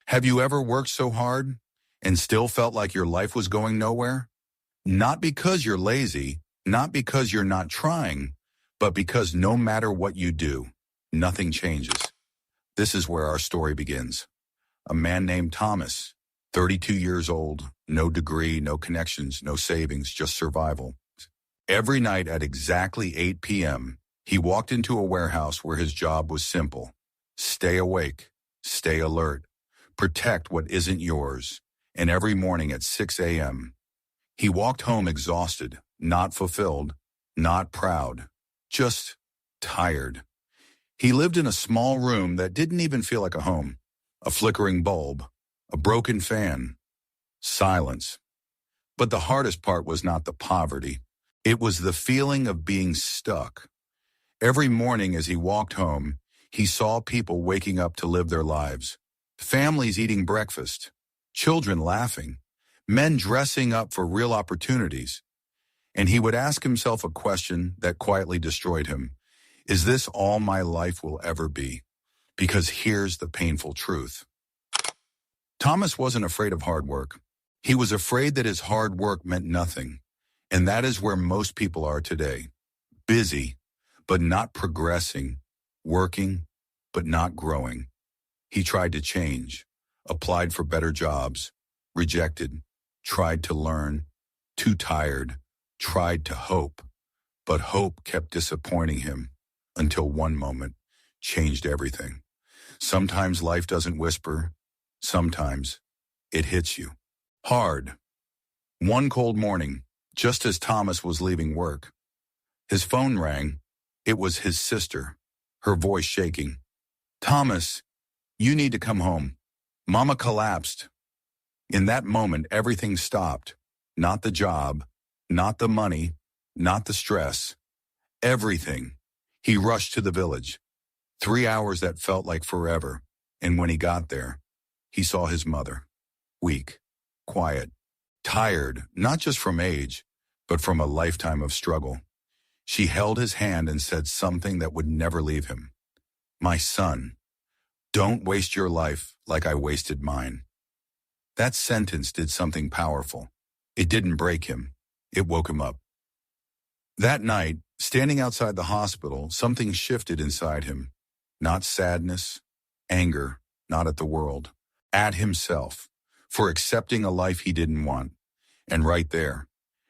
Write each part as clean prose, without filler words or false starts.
Have you ever worked so hard and still felt like your life was going nowhere? Not because you're lazy, not because you're not trying, but because no matter what you do, nothing changes. This is where our story begins. A man named Thomas, 32 years old, no degree, no connections, no savings, just survival. Every night at exactly 8 p.m., he walked into a warehouse where his job was simple. Stay awake, stay alert, protect what isn't yours. And every morning at 6 a.m., he walked home exhausted, not fulfilled, not proud, just tired. He lived in a small room that didn't even feel like a home. A flickering bulb, a broken fan, silence. But the hardest part was not the poverty. It was the feeling of being stuck. Every morning as he walked home, he saw people waking up to live their lives. Families eating breakfast, children laughing, men dressing up for real opportunities. And he would ask himself a question that quietly destroyed him. Is this all my life will ever be? Because here's the painful truth. Thomas wasn't afraid of hard work. He was afraid that his hard work meant nothing. And that is where most people are today. Busy, but not progressing. Working, but not growing. He tried to change, applied for better jobs, rejected, tried to learn, too tired, tried to hope. But hope kept disappointing him until one moment changed everything. Sometimes life doesn't whisper. Sometimes it hits you hard. One cold morning, just as Thomas was leaving work, his phone rang. It was his sister, her voice shaking. Thomas, you need to come home. Mama collapsed. In that moment, everything stopped. Not the job, not the money, not the stress. Everything. He rushed to the village. 3 hours that felt like forever. And when he got there, he saw his mother. Weak, quiet, tired, not just from age, but from a lifetime of struggle. She held his hand and said something that would never leave him. My son, don't waste your life like I wasted mine. That sentence did something powerful. It didn't break him. It woke him up. That night, standing outside the hospital, something shifted inside him. Not sadness, anger, not at the world, at himself, for accepting a life he didn't want. And right there,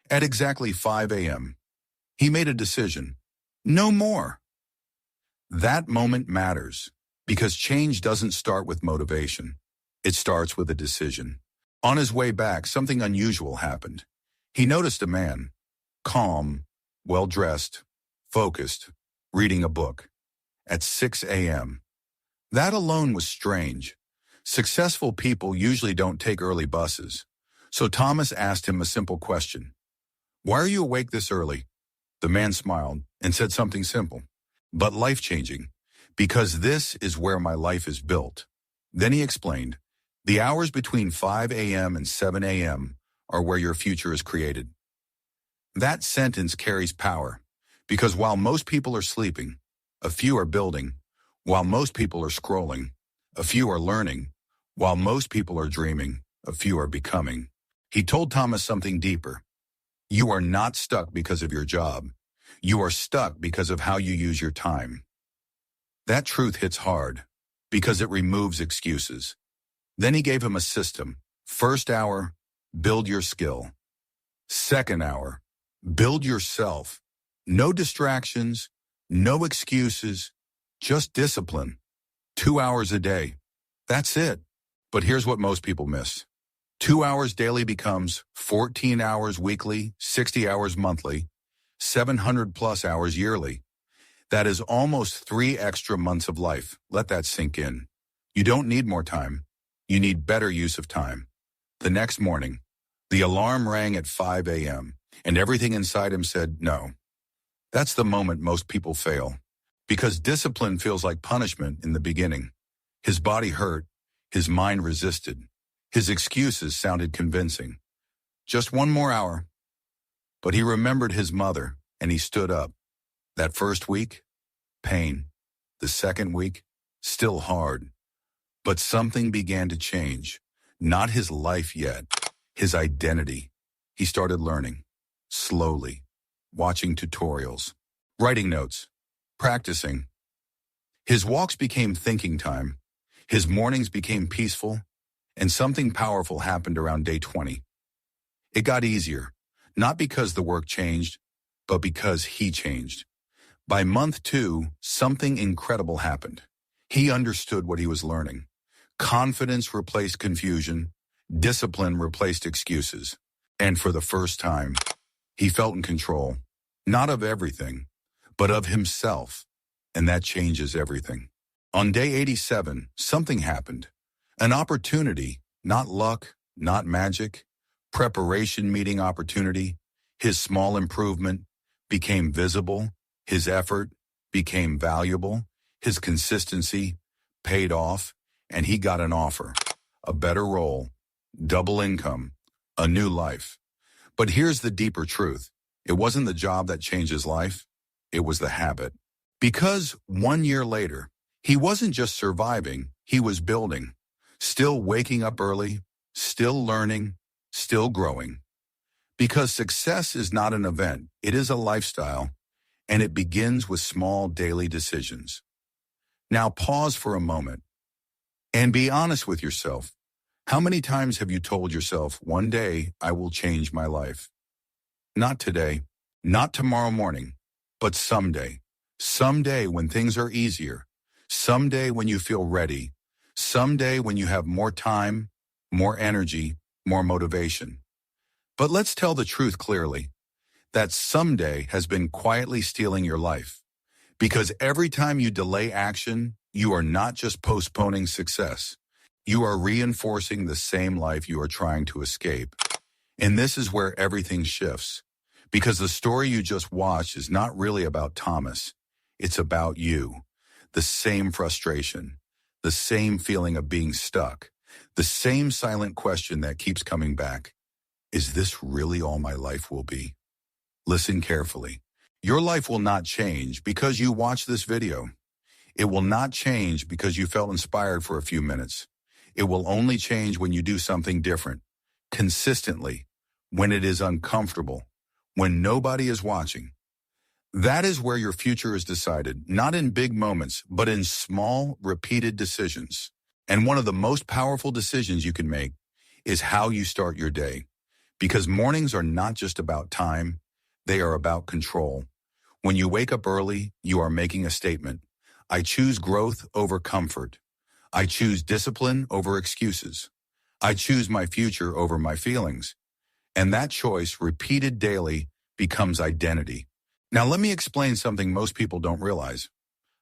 at exactly 5 a.m., he made a decision. No more. That moment matters, because change doesn't start with motivation. It starts with a decision. On his way back, something unusual happened. He noticed a man, calm, well-dressed, focused, reading a book. At 6 a.m. That alone was strange. Successful people usually don't take early buses. So Thomas asked him a simple question. Why are you awake this early? The man smiled and said something simple, but life-changing, because this is where my life is built. Then he explained, the hours between 5 a.m. and 7 a.m. are where your future is created. That sentence carries power, because while most people are sleeping, a few are building. While most people are scrolling, a few are learning. While most people are dreaming, a few are becoming. He told Thomas something deeper. You are not stuck because of your job. You are stuck because of how you use your time. That truth hits hard, because it removes excuses. Then he gave him a system. First hour, build your skill. Second hour, build yourself. No distractions, no excuses, just discipline. 2 hours a day. That's it. But here's what most people miss. 2 hours daily becomes 14 hours weekly, 60 hours monthly, 700 plus hours yearly. That is almost 3 extra months of life. Let that sink in. You don't need more time. You need better use of time. The next morning, the alarm rang at 5 a.m., and everything inside him said no. That's the moment most people fail, because discipline feels like punishment in the beginning. His body hurt, his mind resisted, his excuses sounded convincing. Just 1 more hour. But he remembered his mother, and he stood up. That first week, pain. The second week, still hard. But something began to change. Not his life yet, his identity. He started learning, slowly, watching tutorials, writing notes, practicing. His walks became thinking time. His mornings became peaceful, and something powerful happened around day 20. It got easier, not because the work changed, but because he changed. By month 2, something incredible happened. He understood what he was learning. Confidence replaced confusion, discipline replaced excuses. And for the first time, he felt in control, not of everything, but of himself. And that changes everything. On day 87, something happened. An opportunity, not luck, not magic, preparation meeting opportunity. His small improvement became visible. His effort became valuable. His consistency paid off, and he got an offer, a better role, double income, a new life. But here's the deeper truth. It wasn't the job that changed his life. It was the habit. Because 1 year later, he wasn't just surviving, he was building. Still waking up early, still learning, still growing. Because success is not an event, it is a lifestyle, and it begins with small daily decisions. Now pause for a moment and be honest with yourself. How many times have you told yourself, one day I will change my life? Not today, not tomorrow morning, but someday. Someday when things are easier. Someday when you feel ready. Someday when you have more time, more energy, more motivation. But let's tell the truth clearly. That someday has been quietly stealing your life. Because every time you delay action, you are not just postponing success. You are reinforcing the same life you are trying to escape. And this is where everything shifts. Because the story you just watched is not really about Thomas. It's about you. The same frustration, the same feeling of being stuck, the same silent question that keeps coming back. Is this really all my life will be? Listen carefully. Your life will not change because you watch this video. It will not change because you felt inspired for a few minutes. It will only change when you do something different, consistently, when it is uncomfortable, when nobody is watching. That is where your future is decided, not in big moments, but in small, repeated decisions. And one of the most powerful decisions you can make is how you start your day. Because mornings are not just about time, they are about control. When you wake up early, you are making a statement. I choose growth over comfort. I choose discipline over excuses. I choose my future over my feelings. And that choice, repeated daily, becomes identity. Now let me explain something most people don't realize.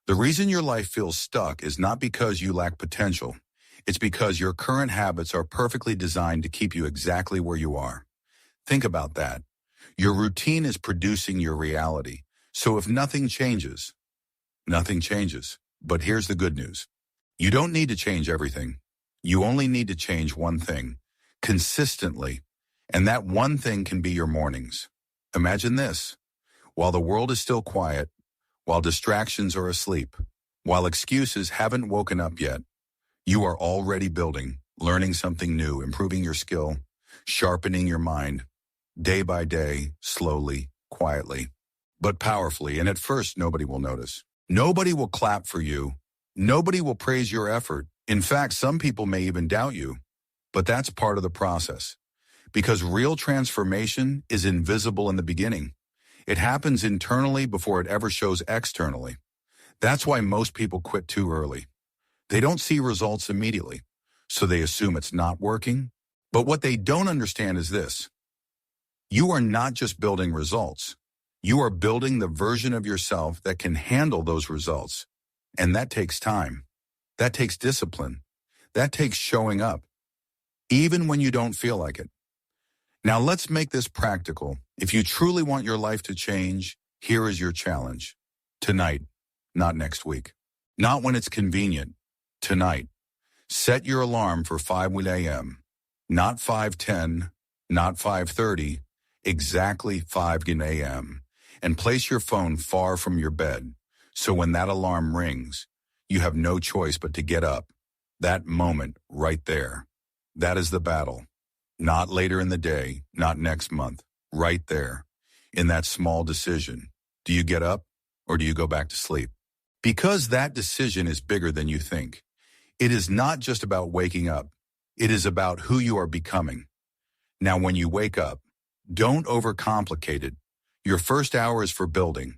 The reason your life feels stuck is not because you lack potential. It's because your current habits are perfectly designed to keep you exactly where you are. Think about that. Your routine is producing your reality. So if nothing changes, nothing changes. But here's the good news. You don't need to change everything. You only need to change one thing, consistently. And that one thing can be your mornings. Imagine this. While the world is still quiet, while distractions are asleep, while excuses haven't woken up yet, you are already building, learning something new, improving your skill, sharpening your mind, day by day, slowly, quietly, but powerfully. And at first, nobody will notice. Nobody will clap for you. Nobody will praise your effort. In fact, some people may even doubt you. But that's part of the process. Because real transformation is invisible in the beginning. It happens internally before it ever shows externally. That's why most people quit too early. They don't see results immediately, so they assume it's not working. But what they don't understand is this. You are not just building results. You are building the version of yourself that can handle those results. And that takes time. That takes discipline. That takes showing up, even when you don't feel like it. Now let's make this practical. If you truly want your life to change, here is your challenge. Tonight, not next week. Not when it's convenient. Tonight. Set your alarm for 5 a.m. Not 5:10, not 5:30, exactly 5 a.m. And place your phone far from your bed. So when that alarm rings, you have no choice but to get up. That moment right there. That is the battle. Not later in the day, not next month. Right there. In that small decision. Do you get up or do you go back to sleep? Because that decision is bigger than you think. It is not just about waking up. It is about who you are becoming. Now, when you wake up, don't overcomplicate it. Your first hour is for building.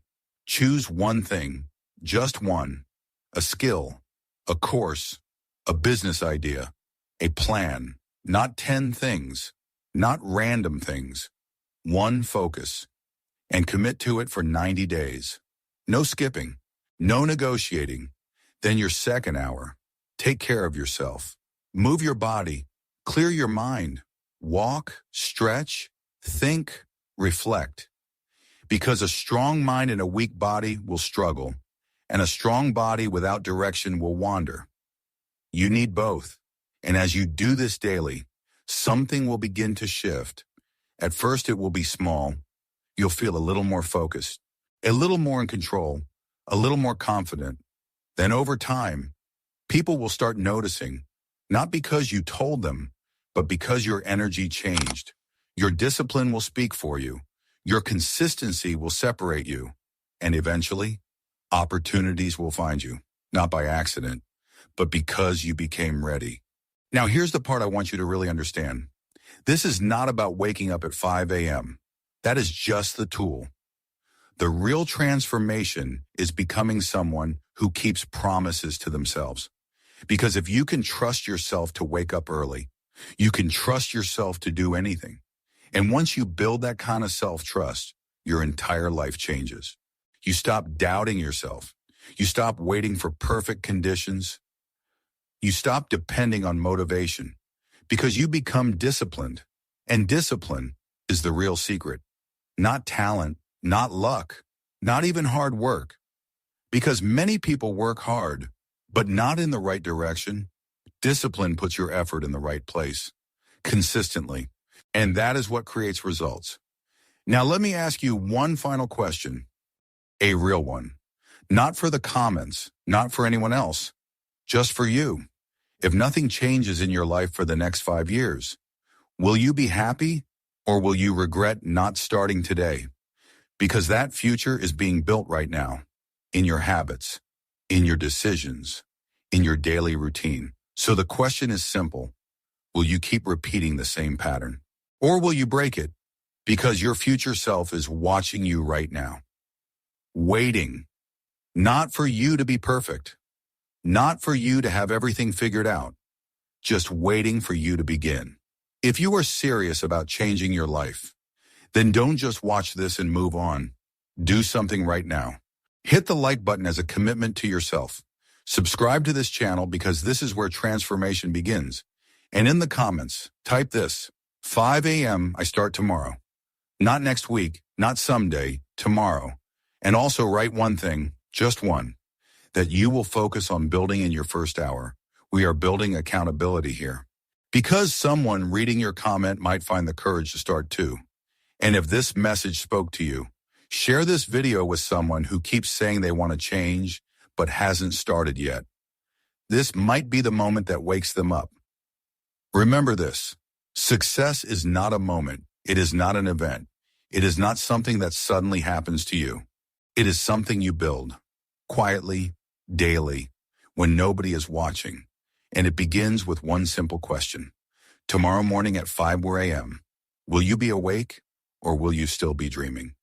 Choose one thing, just one, a skill, a course, a business idea, a plan, not 10 things, not random things. One focus, and commit to it for 90 days. No skipping, no negotiating. Then your second hour, take care of yourself. Move your body, clear your mind, walk, stretch, think, reflect. Because a strong mind and a weak body will struggle, and a strong body without direction will wander. You need both. And as you do this daily, something will begin to shift. At first, it will be small. You'll feel a little more focused, a little more in control, a little more confident. Then over time, people will start noticing, not because you told them, but because your energy changed. Your discipline will speak for you. Your consistency will separate you. And eventually, opportunities will find you, not by accident, but because you became ready. Now, here's the part I want you to really understand. This is not about waking up at 5 a.m. That is just the tool. The real transformation is becoming someone who keeps promises to themselves. Because if you can trust yourself to wake up early, you can trust yourself to do anything. And once you build that kind of self-trust, your entire life changes. You stop doubting yourself. You stop waiting for perfect conditions. You stop depending on motivation because you become disciplined. And discipline is the real secret. Not talent, not luck, not even hard work. Because many people work hard, but not in the right direction. Discipline puts your effort in the right place, consistently. And that is what creates results. Now let me ask you one final question, a real one. Not for the comments, not for anyone else, just for you. If nothing changes in your life for the next 5 years, will you be happy or will you regret not starting today? Because that future is being built right now, in your habits, in your decisions, in your daily routine. So the question is simple. Will you keep repeating the same pattern? Or will you break it? Because your future self is watching you right now. Waiting. Not for you to be perfect. Not for you to have everything figured out. Just waiting for you to begin. If you are serious about changing your life, then don't just watch this and move on. Do something right now. Hit the like button as a commitment to yourself. Subscribe to this channel because this is where transformation begins. And in the comments, type this, 5 a.m. I start tomorrow. Not next week, not someday, tomorrow. And also write one thing, just one, that you will focus on building in your first hour. We are building accountability here. Because someone reading your comment might find the courage to start too. And if this message spoke to you, share this video with someone who keeps saying they want to change, but hasn't started yet. This might be the moment that wakes them up. Remember this, success is not a moment. It is not an event. It is not something that suddenly happens to you. It is something you build, quietly, daily, when nobody is watching. And it begins with one simple question. Tomorrow morning at 5 a.m., will you be awake or will you still be dreaming?